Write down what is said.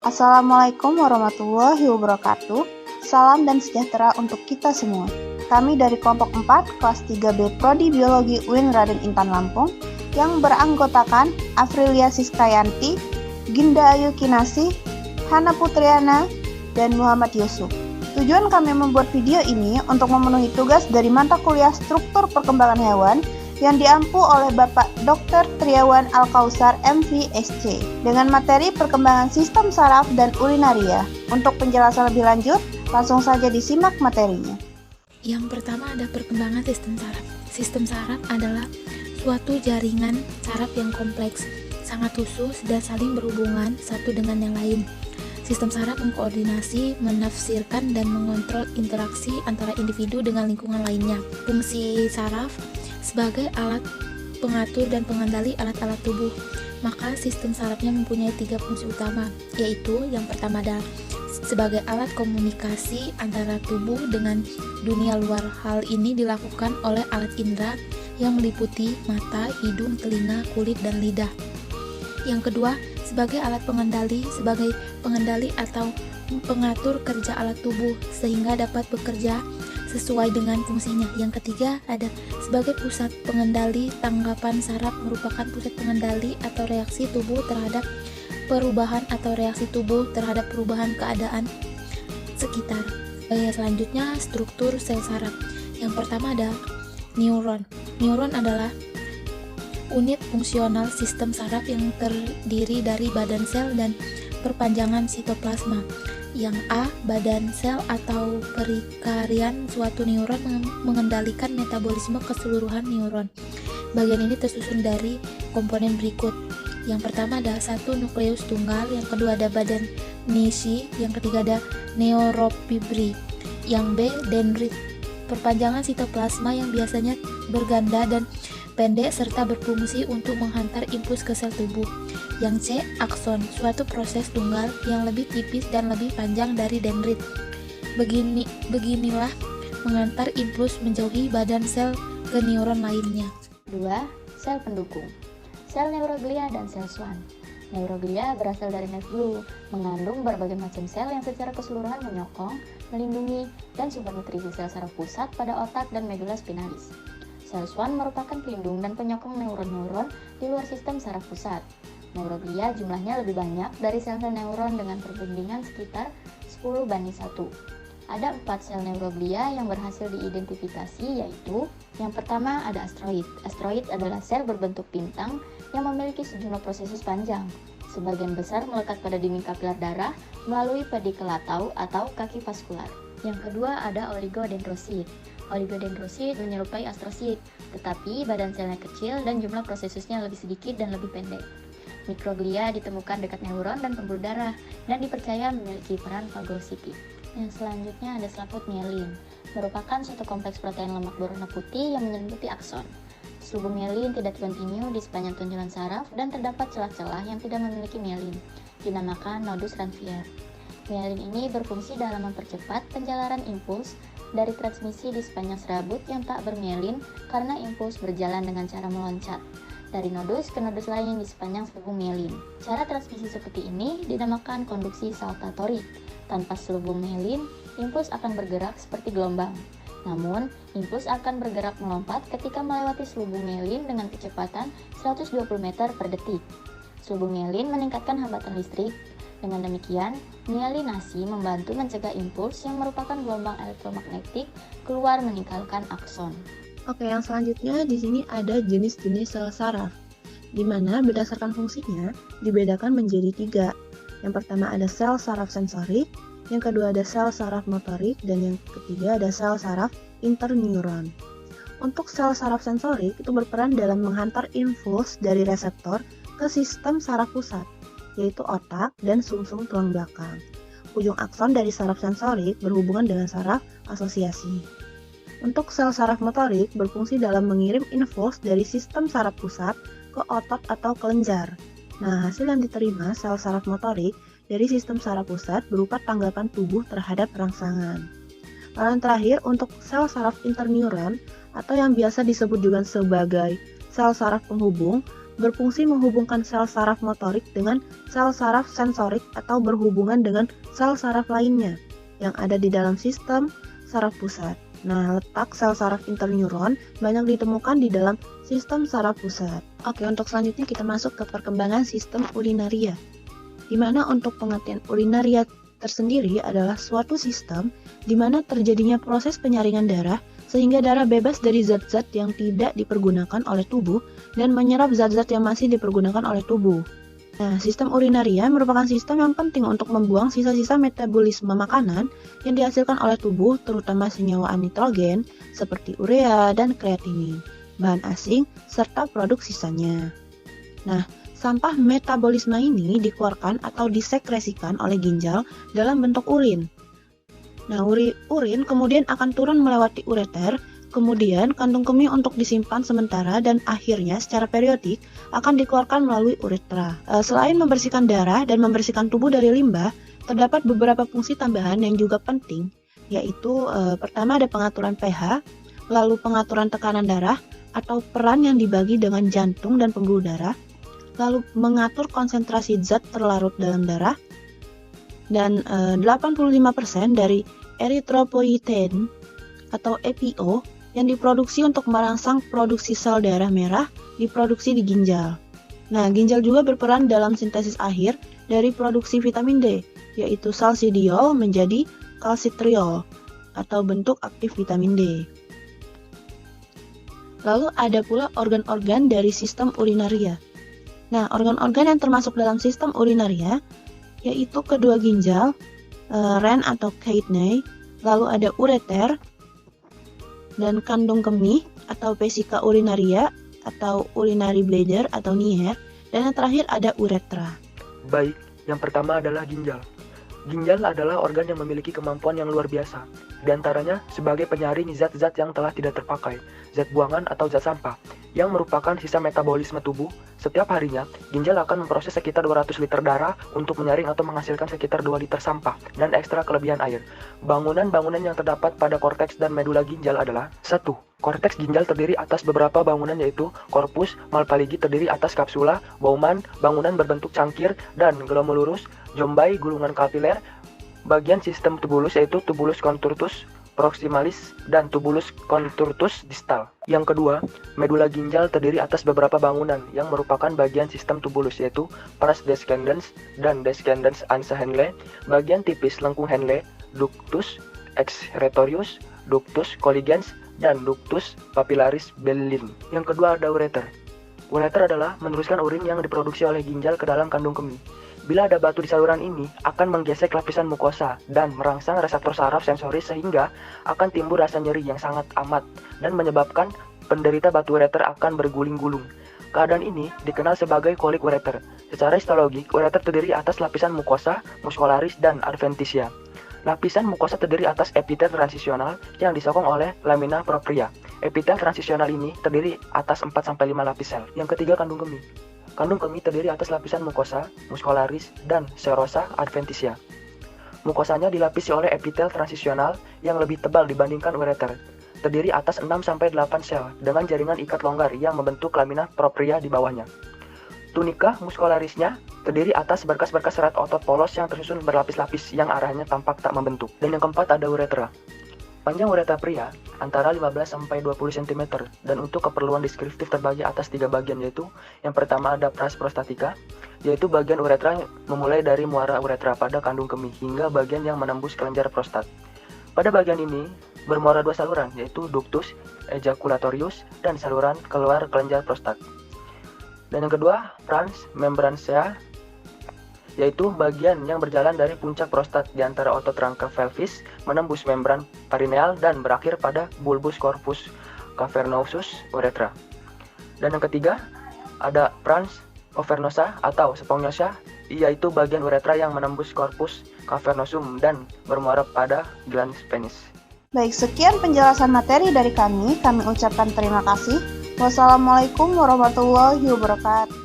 Assalamualaikum warahmatullahi wabarakatuh. Salam dan sejahtera untuk kita semua. Kami dari kelompok 4 kelas 3B Prodi Biologi UIN Raden Intan Lampung yang beranggotakan Afrilia Siskayanti, Ginda Ayu Kinasih, Hana Putriana, dan Muhammad Yusuf. Tujuan kami membuat video ini untuk memenuhi tugas dari mata kuliah Struktur Perkembangan Hewan yang diampu oleh Bapak Dr. Triawan Al-Kausar MVSC dengan materi perkembangan sistem saraf dan urinaria. Untuk penjelasan lebih lanjut, langsung saja disimak materinya. Yang pertama ada perkembangan sistem saraf. Sistem saraf adalah suatu jaringan saraf yang kompleks, sangat khusus dan saling berhubungan satu dengan yang lain. Sistem saraf mengkoordinasi, menafsirkan, dan mengontrol interaksi antara individu dengan lingkungan lainnya. Fungsi saraf sebagai alat pengatur dan pengendali alat-alat tubuh. Maka sistem sarafnya mempunyai 3 fungsi utama, yaitu yang pertama adalah sebagai alat komunikasi antara tubuh dengan dunia luar. Hal ini dilakukan oleh alat indera yang meliputi mata, hidung, telinga, kulit, dan lidah. Yang kedua, sebagai alat pengendali, sebagai pengendali atau pengatur kerja alat tubuh sehingga dapat bekerja sesuai dengan fungsinya. Yang ketiga ada sebagai pusat pengendali tanggapan saraf, merupakan pusat pengendali atau reaksi tubuh terhadap perubahan atau reaksi tubuh terhadap perubahan keadaan sekitar. Selanjutnya struktur sel saraf. Yang pertama ada neuron. Neuron adalah unit fungsional sistem saraf yang terdiri dari badan sel dan perpanjangan sitoplasma. Yang A, badan sel atau perikarian suatu neuron mengendalikan metabolisme keseluruhan neuron. Bagian ini tersusun dari komponen berikut. Yang pertama ada 1 nukleus tunggal, yang kedua ada badan nisi, yang ketiga ada neurofibril, yang B, dendrit, perpanjangan sitoplasma yang biasanya berganda dan pendek serta berfungsi untuk menghantar impuls ke sel tubuh. Yang C, akson, suatu proses tunggal yang lebih tipis dan lebih panjang dari dendrit. Beginilah mengantar impuls menjauhi badan sel ke neuron lainnya. 2. Sel pendukung. Sel neuroglia dan sel Schwann. Neuroglia berasal dari nerve glue, mengandung berbagai macam sel yang secara keseluruhan menyokong, melindungi, dan sumber nutrisi sel saraf pusat pada otak dan medula spinalis. Sel Schwann merupakan pelindung dan penyokong neuron-neuron di luar sistem saraf pusat. Neuroglia jumlahnya lebih banyak dari sel-sel neuron dengan perbandingan sekitar 10:1. Ada 4 sel neuroglia yang berhasil diidentifikasi, yaitu yang pertama ada astroid. Astroid adalah sel berbentuk bintang yang memiliki sejumlah prosesus panjang. Sebagian besar melekat pada dinding kapiler darah melalui pedikel atau kaki vaskular. Yang kedua ada oligodendrosit. Oligodendrosit menyerupai astrosit, tetapi badan selnya kecil dan jumlah prosesusnya lebih sedikit dan lebih pendek. Mikroglia ditemukan dekat neuron dan pembuluh darah dan dipercaya memiliki peran fagositik. Yang selanjutnya ada selaput mielin, merupakan suatu kompleks protein lemak berwarna putih yang menyelimuti akson. Selubung mielin tidak kontinu di sepanjang tonjolan saraf dan terdapat celah-celah yang tidak memiliki mielin, dinamakan nodus Ranvier. Mielin ini berfungsi dalam mempercepat penjalaran impuls dari transmisi di sepanjang serabut yang tak bermielin karena impuls berjalan dengan cara meloncat dari nodus ke nodus lain di sepanjang selubung mielin. Cara transmisi seperti ini dinamakan konduksi saltatorik. Tanpa selubung mielin, impuls akan bergerak seperti gelombang. Namun, impuls akan bergerak melompat ketika melewati selubung mielin dengan kecepatan 120 meter per detik. Selubung mielin meningkatkan hambatan listrik. Dengan demikian, mielinasi membantu mencegah impuls yang merupakan gelombang elektromagnetik keluar meninggalkan akson. Oke, yang selanjutnya di sini ada jenis-jenis sel saraf, di mana berdasarkan fungsinya dibedakan menjadi 3. Yang pertama ada sel saraf sensorik, yang kedua ada sel saraf motorik, dan yang ketiga ada sel saraf interneuron. Untuk sel saraf sensorik itu berperan dalam menghantar impuls dari reseptor ke sistem saraf pusat, yaitu otak dan sumsum tulang belakang. Ujung akson dari saraf sensorik berhubungan dengan saraf asosiasi. Untuk sel saraf motorik berfungsi dalam mengirim impuls dari sistem saraf pusat ke otot atau kelenjar. Nah, hasil yang diterima sel saraf motorik dari sistem saraf pusat berupa tanggapan tubuh terhadap rangsangan. Lalu yang terakhir untuk sel saraf interneuron atau yang biasa disebut juga sebagai sel saraf penghubung berfungsi menghubungkan sel saraf motorik dengan sel saraf sensorik atau berhubungan dengan sel saraf lainnya yang ada di dalam sistem saraf pusat. Nah, letak sel saraf interneuron banyak ditemukan di dalam sistem saraf pusat. Oke, untuk selanjutnya kita masuk ke perkembangan sistem urinaria. Di mana untuk pengertian urinaria tersendiri adalah suatu sistem di mana terjadinya proses penyaringan darah sehingga darah bebas dari zat-zat yang tidak dipergunakan oleh tubuh dan menyerap zat-zat yang masih dipergunakan oleh tubuh. Nah, sistem urinaria merupakan sistem yang penting untuk membuang sisa-sisa metabolisme makanan yang dihasilkan oleh tubuh, terutama senyawa nitrogen seperti urea dan kreatinin, bahan asing, serta produk sisanya. Nah, sampah metabolisme ini dikeluarkan atau disekresikan oleh ginjal dalam bentuk urin. Nah, urin kemudian akan turun melewati ureter, kemudian kandung kemih untuk disimpan sementara dan akhirnya secara periodik akan dikeluarkan melalui uretra. Selain membersihkan darah dan membersihkan tubuh dari limbah, terdapat beberapa fungsi tambahan yang juga penting, yaitu pertama ada pengaturan pH, lalu pengaturan tekanan darah atau peran yang dibagi dengan jantung dan pembuluh darah, lalu mengatur konsentrasi zat terlarut dalam darah, dan 85% dari eritropoietin atau EPO yang diproduksi untuk merangsang produksi sel darah merah diproduksi di ginjal. Nah, ginjal juga berperan dalam sintesis akhir dari produksi vitamin D, yaitu salsidiol menjadi kalsitriol atau bentuk aktif vitamin D. Lalu ada pula organ-organ dari sistem urinaria. Nah, organ-organ yang termasuk dalam sistem urinaria yaitu kedua ginjal, ren atau kidney, lalu ada ureter, dan kandung kemih atau vesika urinaria atau urinary bladder atau nier, dan yang terakhir ada uretra. Baik, yang pertama adalah ginjal. Ginjal adalah organ yang memiliki kemampuan yang luar biasa, di antaranya sebagai penyaring zat-zat yang telah tidak terpakai, zat buangan atau zat sampah, yang merupakan sisa metabolisme tubuh. Setiap harinya, ginjal akan memproses sekitar 200 liter darah untuk menyaring atau menghasilkan sekitar 2 liter sampah dan ekstra kelebihan air. Bangunan-bangunan yang terdapat pada korteks dan medula ginjal adalah 1. Korteks ginjal terdiri atas beberapa bangunan yaitu korpus Malpighi terdiri atas kapsula, Bowman, bangunan berbentuk cangkir, dan glomerulus, Jombai, gulungan kapiler, bagian sistem tubulus yaitu tubulus contortus proximalis dan tubulus contortus distal. Yang kedua, medula ginjal terdiri atas beberapa bangunan yang merupakan bagian sistem tubulus yaitu pars descendens dan descendens ansa Henle, bagian tipis lengkung Henle, ductus excretorius, ductus colligens, dan ductus papillaris Bellin. Yang kedua ada ureter. Ureter adalah meneruskan urin yang diproduksi oleh ginjal ke dalam kandung kemih. Bila ada batu di saluran ini, akan menggesek lapisan mukosa dan merangsang reseptor saraf sensoris sehingga akan timbul rasa nyeri yang sangat amat dan menyebabkan penderita batu ureter akan berguling-gulung. Keadaan ini dikenal sebagai kolik ureter. Secara histologik, ureter terdiri atas lapisan mukosa, muscularis, dan adventitia. Lapisan mukosa terdiri atas epitel transisional yang disokong oleh lamina propria. Epitel transisional ini terdiri atas 4-5 lapis sel. Yang ketiga, kandung kemih. Kandung kemih terdiri atas lapisan mukosa, muscularis, dan serosa adventitia. Mukosanya dilapisi oleh epitel transisional yang lebih tebal dibandingkan ureter. Terdiri atas 6-8 sel dengan jaringan ikat longgar yang membentuk lamina propria di bawahnya. Tunika muscularisnya terdiri atas berkas-berkas serat otot polos yang tersusun berlapis-lapis yang arahnya tampak tak membentuk. Dan yang keempat ada uretra. Panjang uretra pria antara 15-20 cm dan untuk keperluan deskriptif terbagi atas 3 bagian yaitu yang pertama ada pars prostatica, yaitu bagian uretra memulai dari muara uretra pada kandung kemih hingga bagian yang menembus kelenjar prostat. Pada bagian ini bermuara 2 saluran yaitu ductus ejaculatorius dan saluran keluar kelenjar prostat. Dan yang kedua, pars membrancea, yaitu bagian yang berjalan dari puncak prostat di antara otot rangka pelvis menembus membran perineal dan berakhir pada bulbus corpus cavernosus uretra. Dan yang ketiga, ada pars cavernosa atau spongiosum, yaitu bagian uretra yang menembus corpus cavernosum dan bermuara pada glans penis. Baik, sekian penjelasan materi dari kami ucapkan terima kasih. Wassalamualaikum warahmatullahi wabarakatuh.